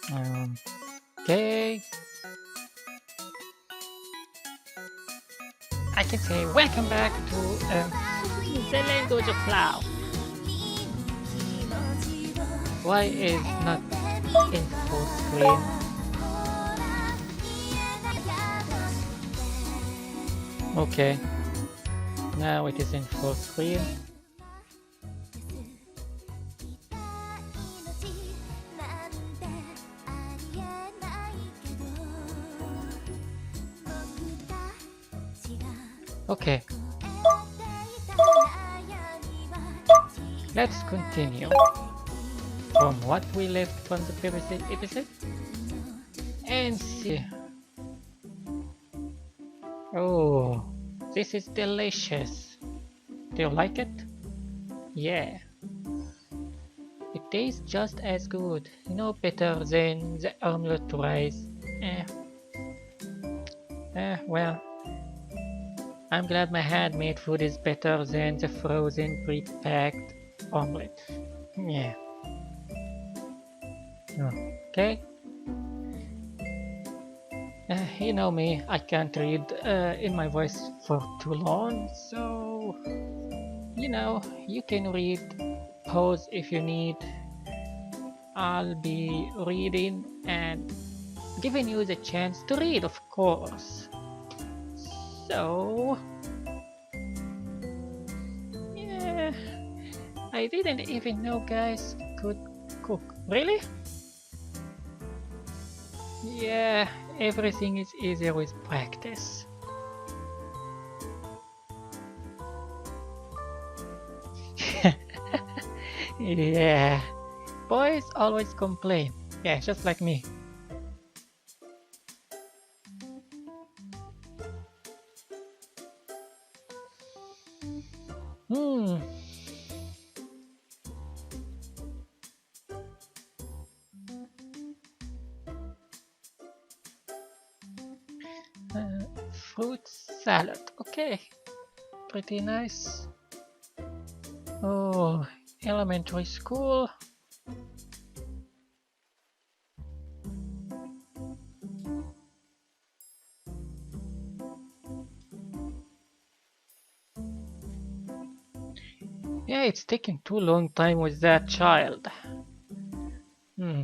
Okay, I can say welcome back to the language of love. Why is not in full screen? Okay, now it is in full screen. Okay, let's continue from what we left from the previous episode and see. Oh, this is delicious. Do you like it? Yeah, it tastes just as good, better than the omelette rice. Eh, well, I'm glad my handmade food is better than the frozen pre-packed omelette. Yeah, okay. You know me, I can't read in my voice for too long, so you can read, pause if you need. I'll be reading and giving you the chance to read, of course. So, yeah, I didn't even know guys could cook. Really? Yeah, everything is easier with practice. Yeah, boys always complain. Yeah, just like me. Hmm. Fruit salad. Okay, pretty nice. Oh, elementary school. Yeah, it's taking too long time with that child. Hmm.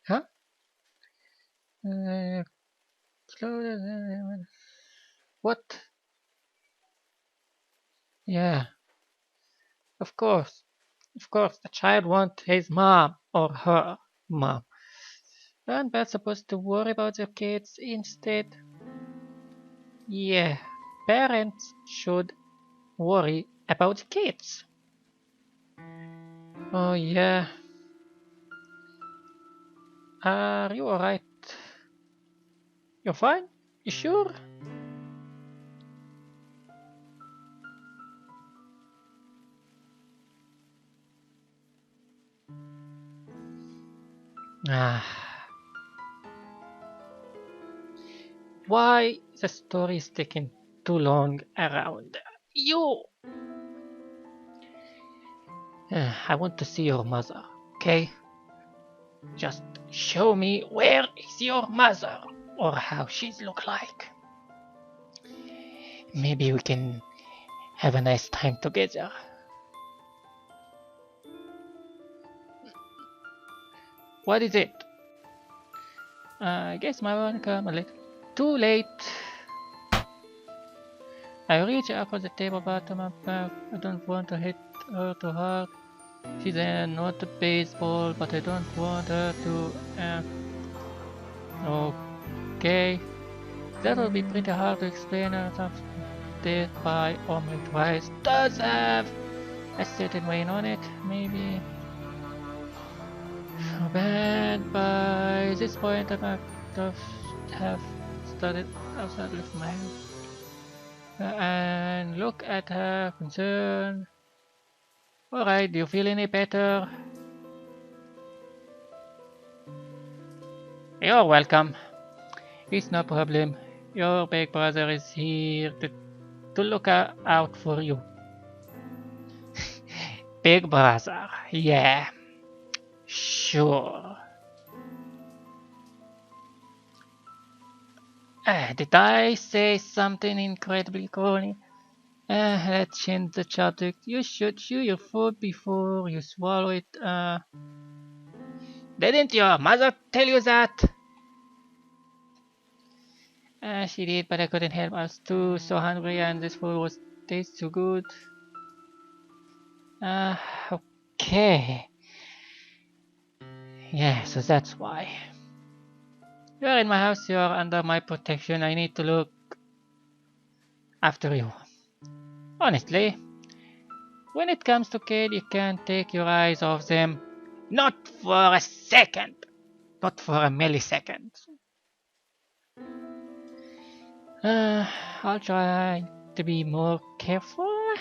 Huh? Uh, what? Yeah, of course. Of course, the child wants his mom or her mom. Aren't we supposed to worry about the kids instead? Yeah, parents should worry about the kids. Oh yeah, are you alright? You're fine? You sure? Ah, why the story is taking too long around you? I want to see your mother, okay? Just show me where is your mother or how she's look like. Maybe we can have a nice time together. What is it? I guess my one come a little too late. I reach up for the table bottom up back. I don't want to hit her too hard. She's not a baseball, but I don't want her to. Okay, that will be pretty hard to explain. This by only twice does have a certain weight on it. Maybe so bad by this point I might have started outside of my house. And look at her concern. Alright, do you feel any better? You're welcome. It's no problem. Your big brother is here to look out for you. Big brother, yeah, sure. Did I say something incredibly corny? Let's change the subject. You should chew your food before you swallow it. Didn't your mother tell you that? She did, but I couldn't help. I was too so hungry, and this food was tastes so good. Uh, okay. Yeah, so that's why. You're in my house, you're under my protection. I need to look after you. Honestly, when it comes to kids, you can't take your eyes off them. Not for a second. Not for a millisecond. Uh, I'll try to be more careful.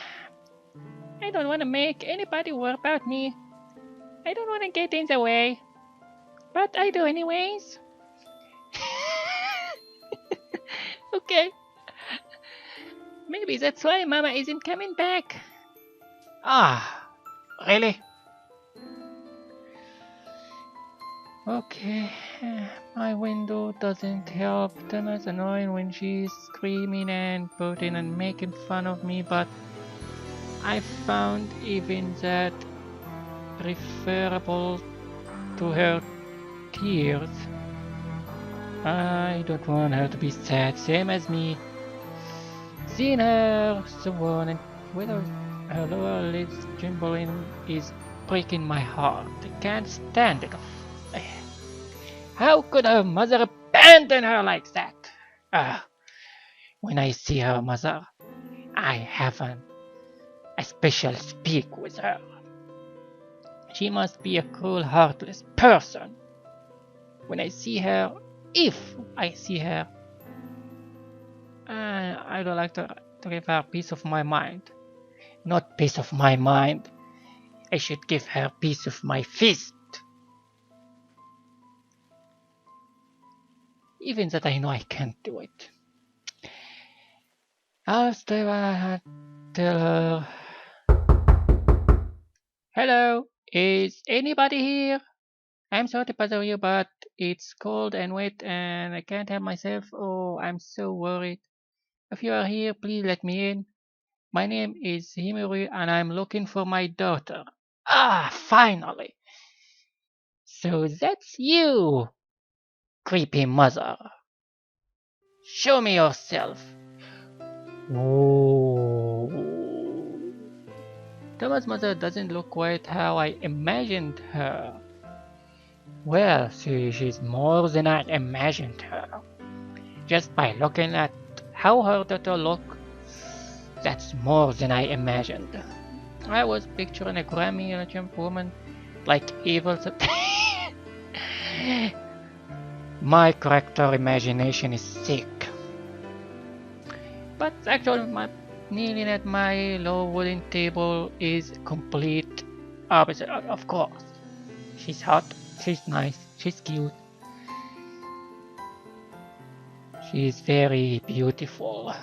I don't want to make anybody worry about me. I don't want to get in the way. But I do anyways. Okay. Maybe that's why Mama isn't coming back. Ah, really? Okay, my window doesn't help. Tama's annoying when she's screaming and putting and making fun of me, but I found even that preferable to her tears. I don't want her to be sad, same as me. Seeing her so worn and with her lower lips trembling is breaking my heart. I can't stand it. How could her mother abandon her like that? When I see her mother, I have a special speak with her. She must be a cruel, heartless person. When I see her, if I see her, I don't like to give her peace of my mind. Not peace of my mind. I should give her peace of my fist. Even that I know I can't do it. I'll tell her. Hello, is anybody here? I'm sorry to bother you, but it's cold and wet and I can't help myself. Oh, I'm so worried. If you are here, please let me in. My name is Himuri and I'm looking for my daughter. Ah, finally. So that's you, creepy mother. Show me yourself. Whoa. Thomas' mother doesn't look quite how I imagined her. Well, she's more than I imagined her. Just by looking at how her daughter looked, that's more than I imagined. I was picturing a Grammy legend woman like evil. My character imagination is sick. But actually, kneeling at my low wooden table is complete opposite. Of course, she's hot, she's nice, she's cute. She's very beautiful.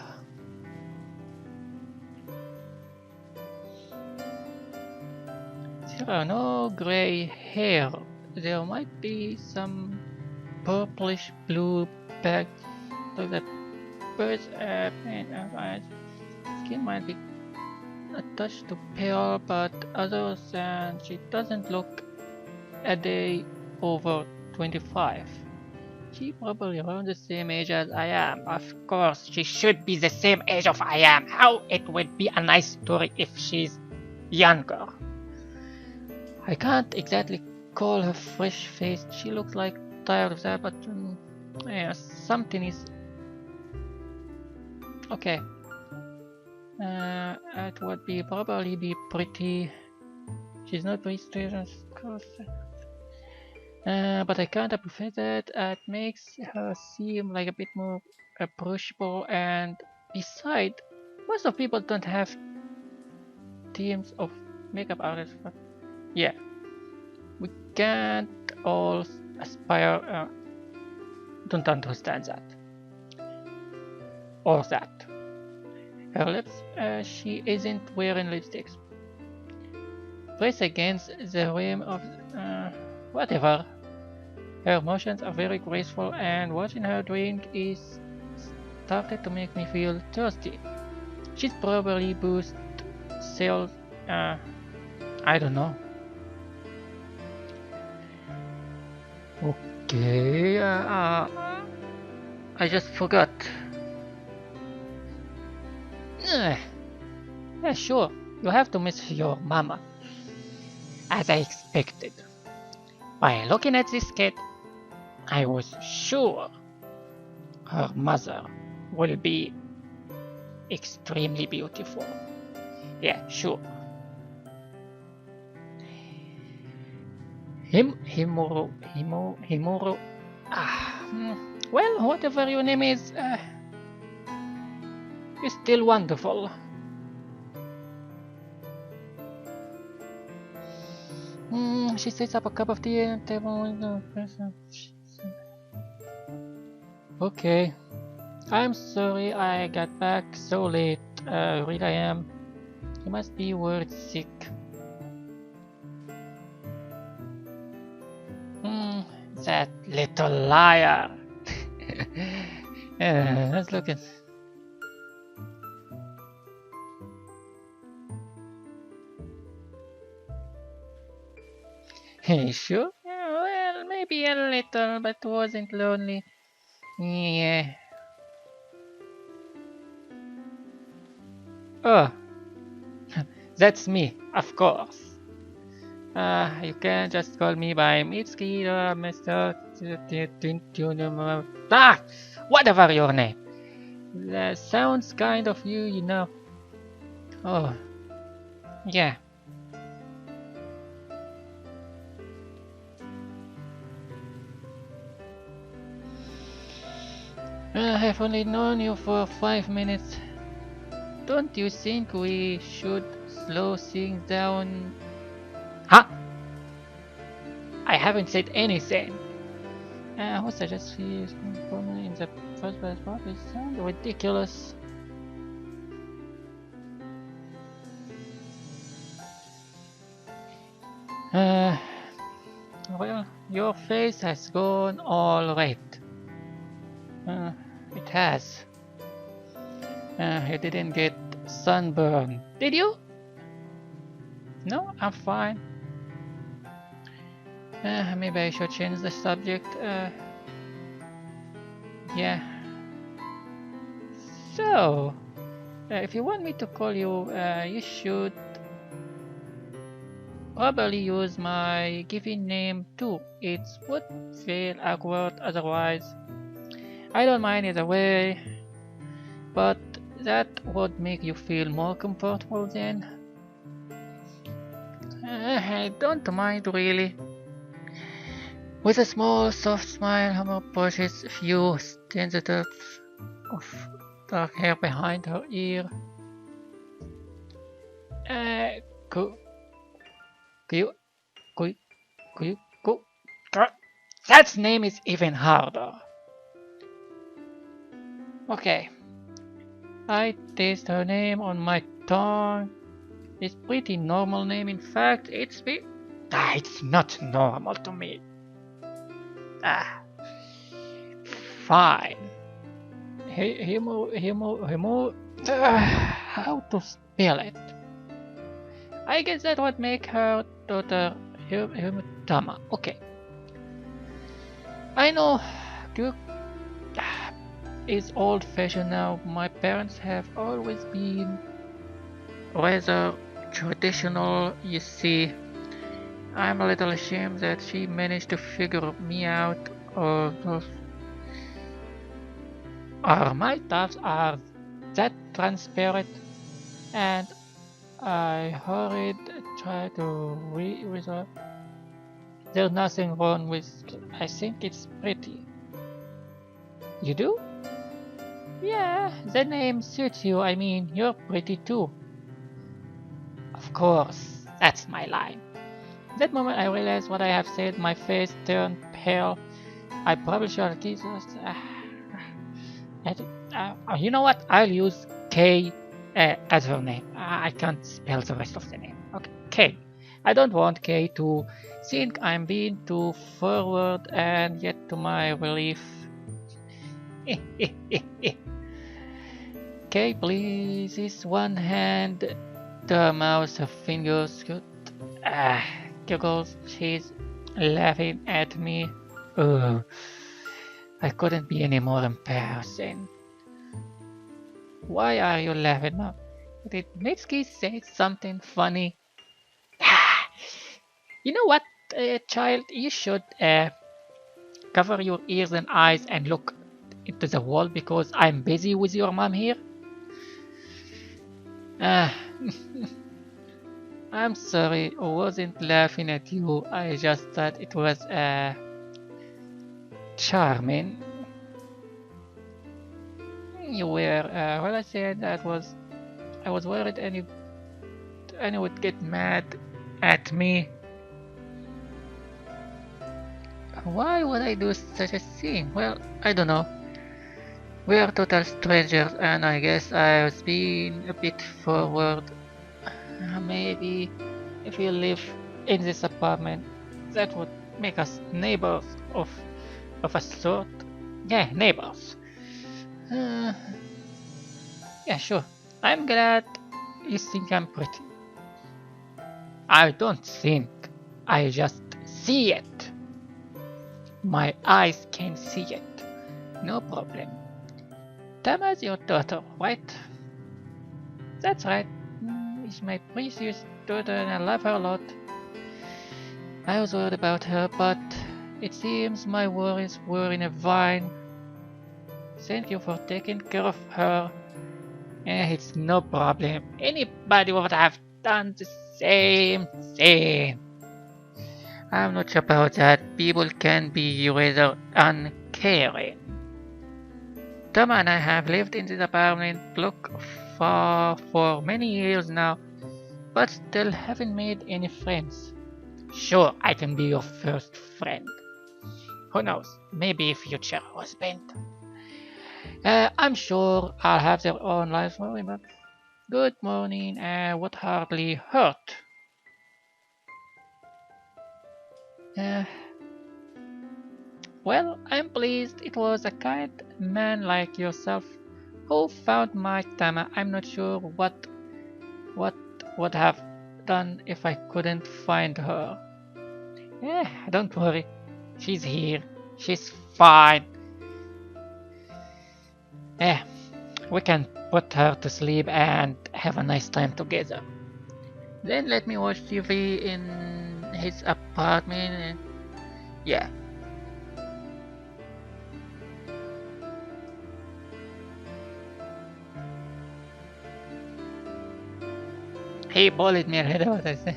There are no gray hair. There might be some purplish blue back to the bird's and eyes. Skin might be a touch too pale, but other than she doesn't look a day over 25. She probably around the same age as I am. Of course, she should be the same age of I am. How it would be a nice story if she's younger. I can't exactly call her fresh-faced. She looks like tired of that, but yeah, something is okay. It would be probably be pretty. She's not very straight, of course. But I can't appreciate that. It makes her seem like a bit more approachable, and besides, most of people don't have teams of makeup artists. But yeah, we can't all aspire. Don't understand that or that. Her lips, she isn't wearing lipsticks. Pressed against the rim of whatever. Her motions are very graceful, and watching her drink is started to make me feel thirsty. She's probably boost sales. Uh, I don't know. Okay. I just forgot. Yeah, sure. You have to miss your mama, as I expected. By looking at this kid, I was sure her mother will be extremely beautiful. Yeah, sure. Himuro. Well, whatever your name is, you're still wonderful. She sets up a cup of tea and table with the person. Okay. I'm sorry I got back so late. Really I am. You must be worried sick. That little liar. Let's look at. Hey, sure? Yeah, well, maybe a little, but wasn't lonely. Yeah. Oh, that's me, of course. You can just call me by Mitsuki or Mr. Ah, whatever your name. That sounds kind of you, you know. Oh, yeah. I've only known you for 5 minutes. Don't you think we should slow things down? Huh? I haven't said anything. Who suggests he is permanent in the first place? What is sound ridiculous? Uh, well, your face has gone all red. It has. You didn't get sunburn, did you? No, I'm fine. Maybe I should change the subject. Yeah. So, if you want me to call you, you should probably use my given name too. It would feel awkward otherwise. I don't mind either way, but that would make you feel more comfortable then. I don't mind really. With a small, soft smile, Hammer pushes a few strands of dark hair behind her ear. Uh, could, could you, could, could, that name is even harder. Okay, I taste her name on my tongue. It's pretty normal name. In fact, it's not normal to me. Ah, fine. How to spell it? I guess that would make her daughter Himutama. Okay. I know Cook is old-fashioned now. My parents have always been rather traditional, you see. I'm a little ashamed that she managed to figure me out. My thoughts are that transparent, and I hurried try to resolve. There's nothing wrong with. I think it's pretty. You do? Yeah, the name suits you. I mean, you're pretty too. Of course, that's my line. That moment I realized what I have said, my face turned pale. I probably should have Jesus. You know what? I'll use K as her name. I can't spell the rest of the name. Okay, K. I don't want K to think I'm being too forward, and yet to my relief. K places one hand, the mouse her fingers, ah, giggles. She's laughing at me. Ugh, I couldn't be any more embarrassing. Why are you laughing, Mom? Did Mitski say something funny? You know what, child? You should cover your ears and eyes and look into the wall because I'm busy with your mom here. Ah, I'm sorry, I wasn't laughing at you. I just thought it was charming. You were. Well, I said that was. I was worried any would get mad at me. Why would I do such a thing? Well, I don't know. We are total strangers, and I guess I was being a bit forward. Maybe if we live in this apartment, that would make us neighbors of a sort. Yeah, neighbors. Uh, yeah, sure. I'm glad you think I'm pretty. I don't think. I just see it. My eyes can see it. No problem. Tama's your daughter, right? That's right. She's my precious daughter and I love her a lot. I was worried about her, but it seems my worries were in a vain. Thank you for taking care of her. It's no problem. Anybody would have done the same thing. I'm not sure about that. People can be rather uncaring. Tom and I have lived in this apartment block for many years now, but still haven't made any friends. Sure, I can be your first friend. Who knows? Maybe a future husband. I'm sure I'll have their own lives, but good morning, what hardly hurt. Uh, well, I'm pleased it was a kind man like yourself who found my Tama. I'm not sure what would have done if I couldn't find her. Don't worry. She's here. She's fine. Eh, we can put her to sleep and have a nice time together. Then let me watch TV in his apartment. Yeah. He bullied me right what I said.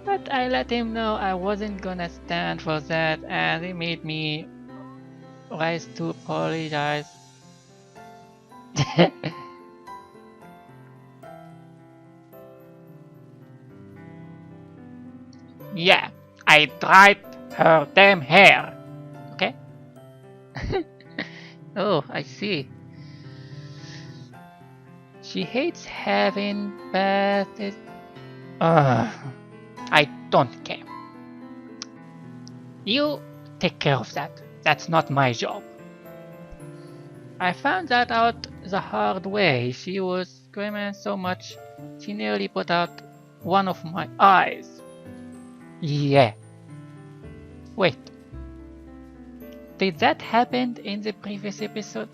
But I let him know I wasn't gonna stand for that and he made me rise to apologize. Yeah, I dried her damn hair. Okay? Oh, I see. She hates having bathed. I don't care. You take care of that. That's not my job. I found that out the hard way. She was screaming so much, she nearly put out one of my eyes. Yeah. Wait. Did that happen in the previous episode?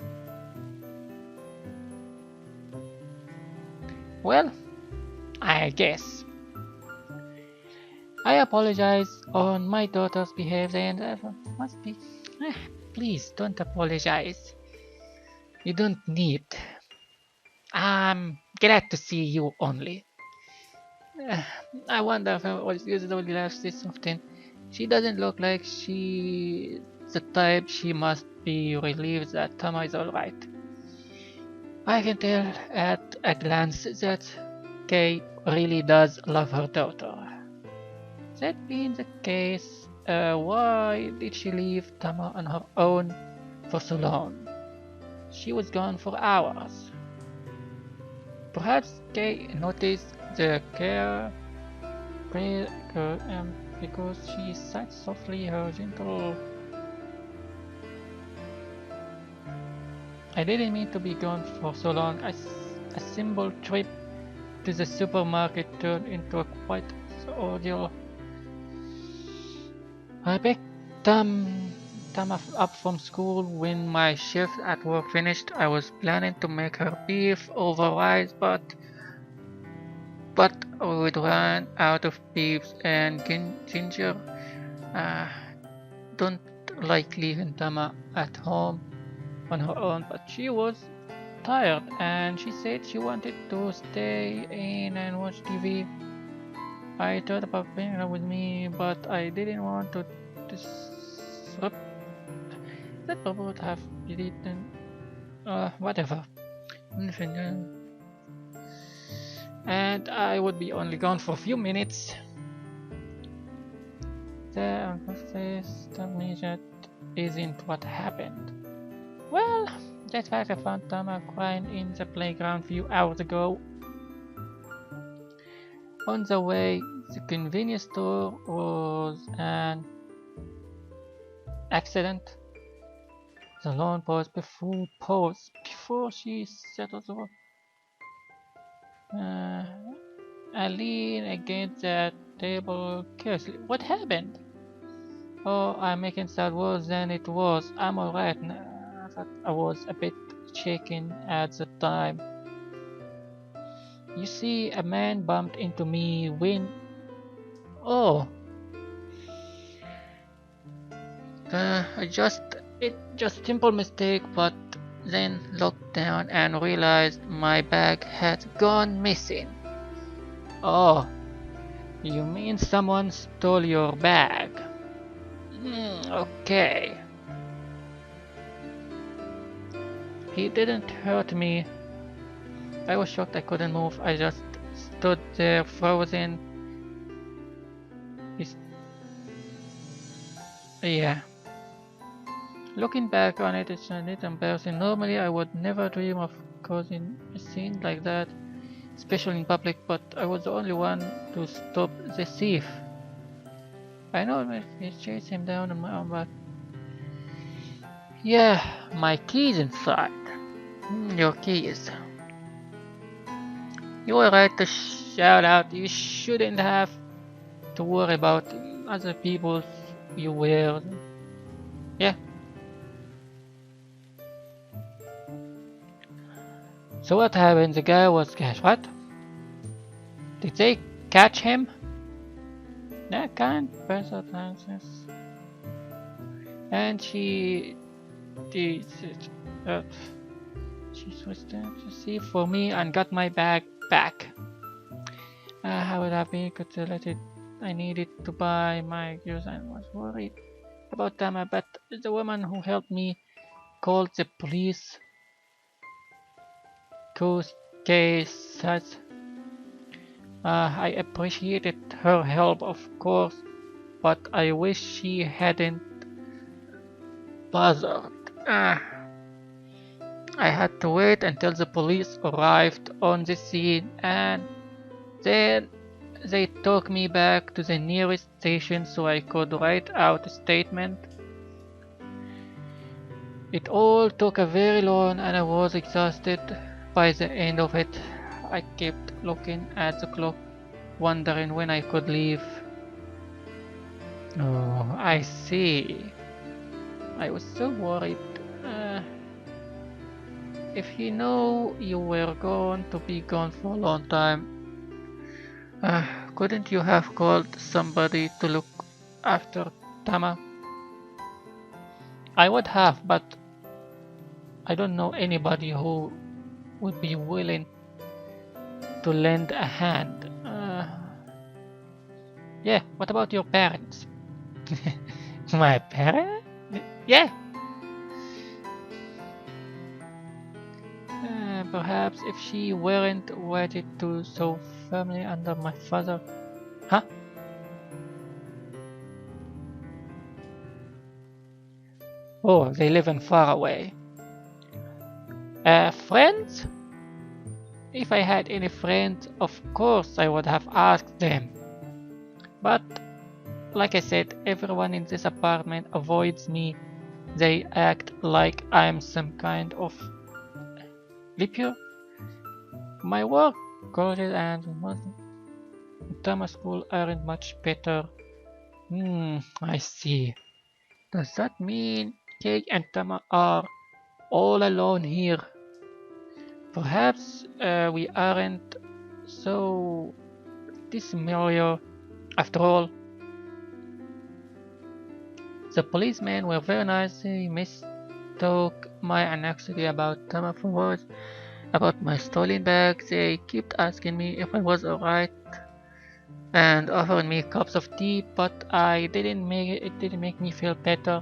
Well, I guess. I apologize on my daughter's behalf and must be. Please don't apologize. You don't need. I'm glad to see you only. Uh, I wonder if I was usually laughs this often. She doesn't look like she's the type. She must be relieved that Tama is alright. I can tell at a glance that Kay really does love her daughter. That being the case, why did she leave Tama on her own for so long? She was gone for hours. Perhaps Kay noticed the care because she sighed softly her gentle. I didn't mean to be gone for so long. A simple trip to the supermarket turned into a quite ordeal. I picked Tam up from school when my shift at work finished. I was planning to make her beef over rice, but we would run out of beefs and Ginger uh, don't like leaving Tama at home on her own, but she was tired and she said she wanted to stay in and watch TV. I thought about bringing her with me, but I didn't want to disrupt that Bob would have eaten. Whatever. And I would be only gone for a few minutes. The face told me that isn't what happened. Well, that's fact I found Tama crying in the playground a few hours ago. On the way, the convenience store was an accident. The long pause before she settles over. I lean against the table carelessly. What happened? Oh, I'm making that worse than it was. I'm alright now. I was a bit shaken at the time. You see, a man bumped into me when. Oh, it just simple mistake, but then looked down and realized my bag had gone missing. Oh, you mean someone stole your bag? Okay. He didn't hurt me. I was shocked I couldn't move. I just stood there frozen. Yeah. Looking back on it, it's a little embarrassing. Normally, I would never dream of causing a scene like that, especially in public, but I was the only one to stop the thief. I know I chased him down on my own, but yeah, my keys inside. Your keys. You were right to shout out. You shouldn't have to worry about other people's you weird. Yeah. So what happened? The guy was catch what? Did they catch him? That kind person answers. And she did she switched to see for me and got my bag back. I would have been could let it. I needed to buy my gears and was worried about them, but the woman who helped me called the police. Case I appreciated her help, of course, but I wish she hadn't bothered. I had to wait until the police arrived on the scene, and then they took me back to the nearest station so I could write out a statement. It all took a very long and I was exhausted by the end of it. I kept looking at the clock, wondering when I could leave. Oh, I see. I was so worried. If he knew you were going to be gone for a long time, couldn't you have called somebody to look after Tama? I would have, but I don't know anybody who would be willing to lend a hand. Yeah, what about your parents? My parent? Yeah. Perhaps if she weren't wedded to so firmly under my father. Huh? Oh, they live in far away. Friends? If I had any friends, of course I would have asked them. But, like I said, everyone in this apartment avoids me. They act like I'm some kind of leaper. My work, college, and summer school aren't much better. I see. Does that mean Kay and Tama are all alone here? Perhaps we aren't so dissimilar after all. The policemen were very nice. They mistook my anxiety about Tama for words about my stolen bag. They kept asking me if I was alright and offering me cups of tea, but it didn't make me feel better.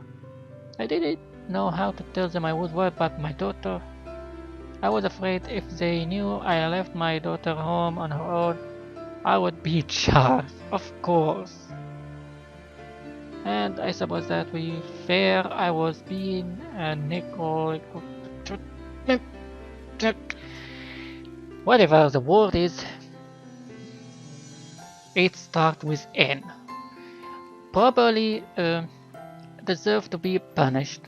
I didn't know how to tell them I was worried about my daughter. I was afraid if they knew I left my daughter home on her own, I would be charged, of course. And I suppose that we fair I was being a nickel. Whatever the word is, it starts with N. Probably deserve to be punished.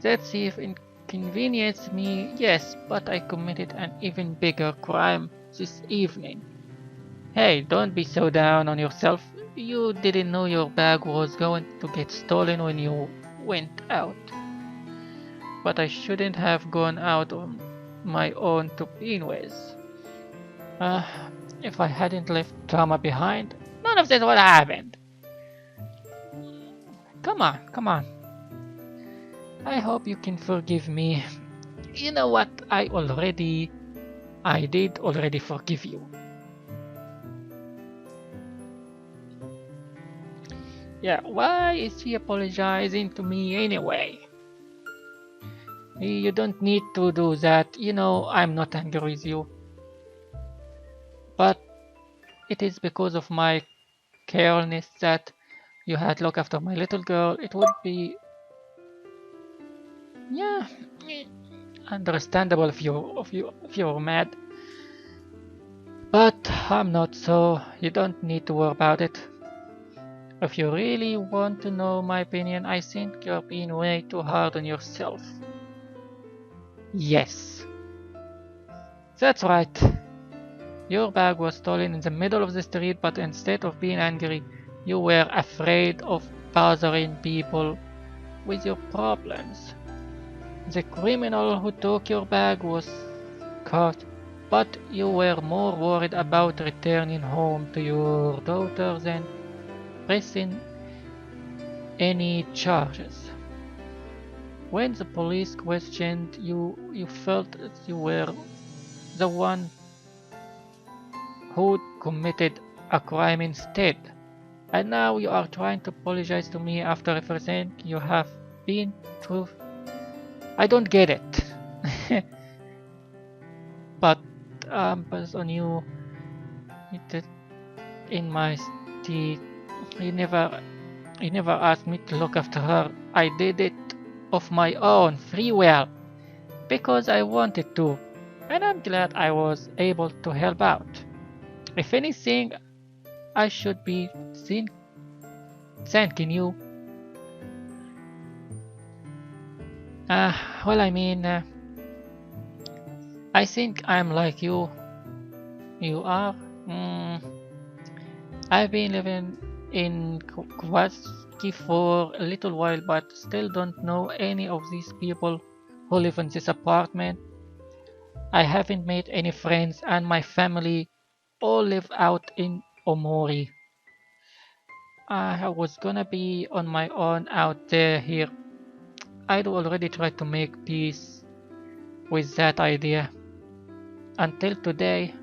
That thief inconvenienced me, yes, but I committed an even bigger crime this evening. Hey, don't be so down on yourself. You didn't know your bag was going to get stolen when you went out. But I shouldn't have gone out on my own to begin with. Uh, if I hadn't left Drama behind, none of this would have happened. Come on, come on. I hope you can forgive me. You know what? I did already forgive you. Yeah, why is he apologizing to me anyway? You don't need to do that. You know, I'm not angry with you. But it is because of my carelessness that you had looked after my little girl. It would be, yeah, understandable if you're mad. But I'm not, so you don't need to worry about it. If you really want to know my opinion, I think you're being way too hard on yourself. Yes, that's right. Your bag was stolen in the middle of the street, but instead of being angry, you were afraid of bothering people with your problems. The criminal who took your bag was caught, but you were more worried about returning home to your daughter than pressing any charges. When the police questioned you, you felt that you were the one who committed a crime instead. And now you are trying to apologize to me after everything you have been through. I don't get it. But based on you, it in my state, you never asked me to look after her. I did it of my own free will because I wanted to, and I'm glad I was able to help out. If anything, I should be thanking you. Well, I mean, I think I'm like you. You are. I've been living in Kowalski for a little while, but still don't know any of these people who live in this apartment. I haven't made any friends, and my family all live out in Omori. I was gonna be on my own out there here. I'd already tried to make peace with that idea. Until today.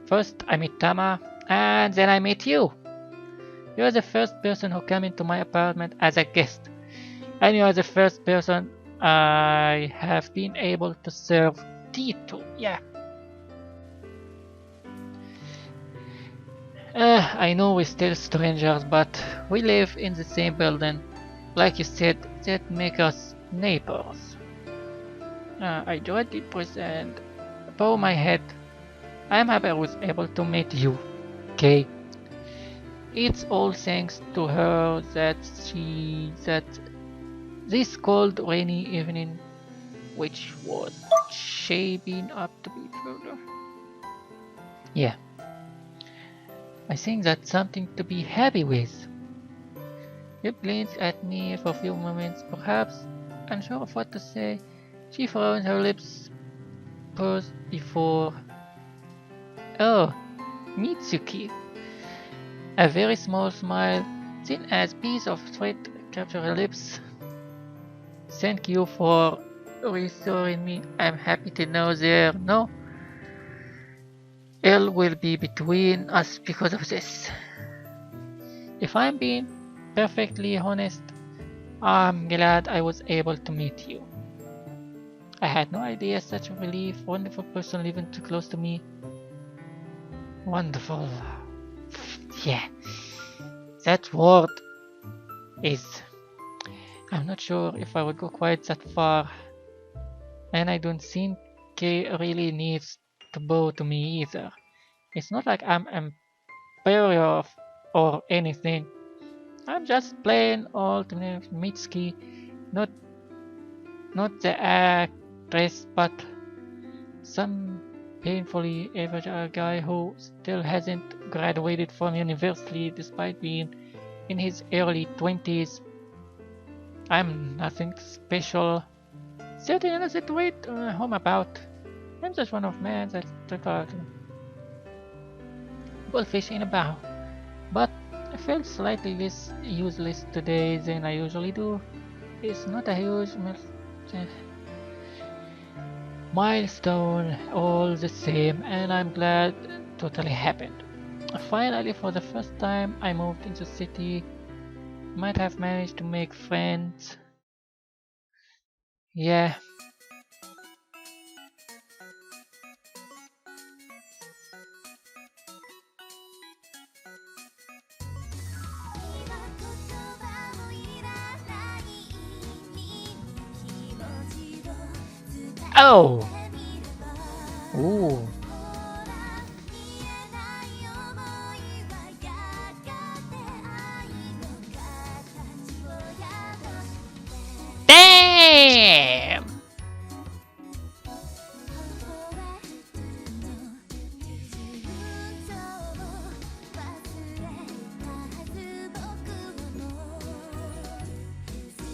First I met Tama, and then I met you. You are the first person who came into my apartment as a guest, and you are the first person I have been able to serve tea to. Yeah. I know we're still strangers, but we live in the same building. Like you said, that make us neighbors. I draw a deep breath and bow my head. I am happy I was able to meet you, okay? It's all thanks to her that this cold rainy evening, which was shaping up to be further. Yeah, I think that's something to be happy with. She blinks at me for a few moments, perhaps unsure of what to say. She frowns, her lips pursed before. Oh, Mitsuki. A very small smile, thin as piece of thread, captured her lips. Thank you for reassuring me. I'm happy to know there no ill will be between us because of this. If I'm being perfectly honest, I'm glad I was able to meet you. I had no idea such a relief, wonderful person living too close to me. Wonderful. Yeah, that word is. I'm not sure if I would go quite that far, and I don't think Kay really needs to bow to me either. It's not like I'm superior or anything. I'm just plain old Mitski, not not the actress, but some painfully average guy who still hasn't graduated from university despite being in his early 20s. I'm nothing special. Sitting in a sit wait home about. I'm just one of men that prefer goldfish in a barrel. But I felt slightly less useless today than I usually do. It's not a huge milestone all the same, and I'm glad it totally happened. Finally, for the first time I moved into the city, might have managed to make friends. Yeah. Oh! Ooh. Damn!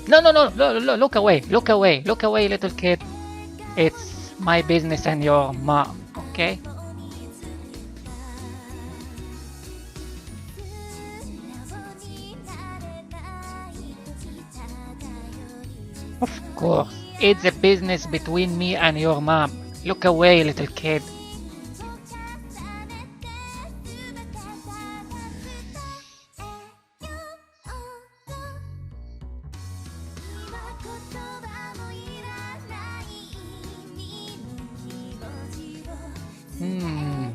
No, no, no, look away, look away, look away, little kid. It's my business and your mom, okay? Of course, it's a business between me and your mom. Look away, little kid. Hmm.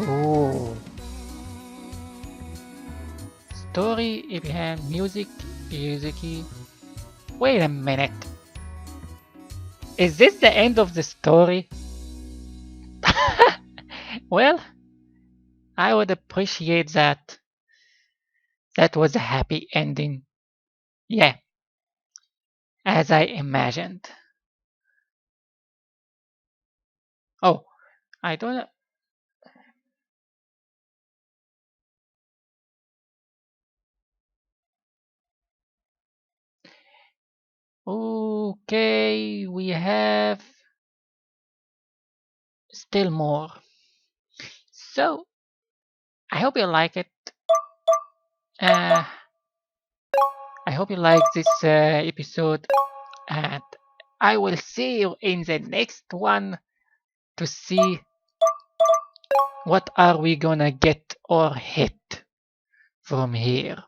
Ooh. Story behind music. Wait a minute. Is this the end of the story? Well, I would appreciate that. That was a happy ending. Yeah, as I imagined. Oh, I don't. Okay, we have still more. So, I hope you like it. I hope you like this episode, and I will see you in the next one to see what are we gonna get or hit from here.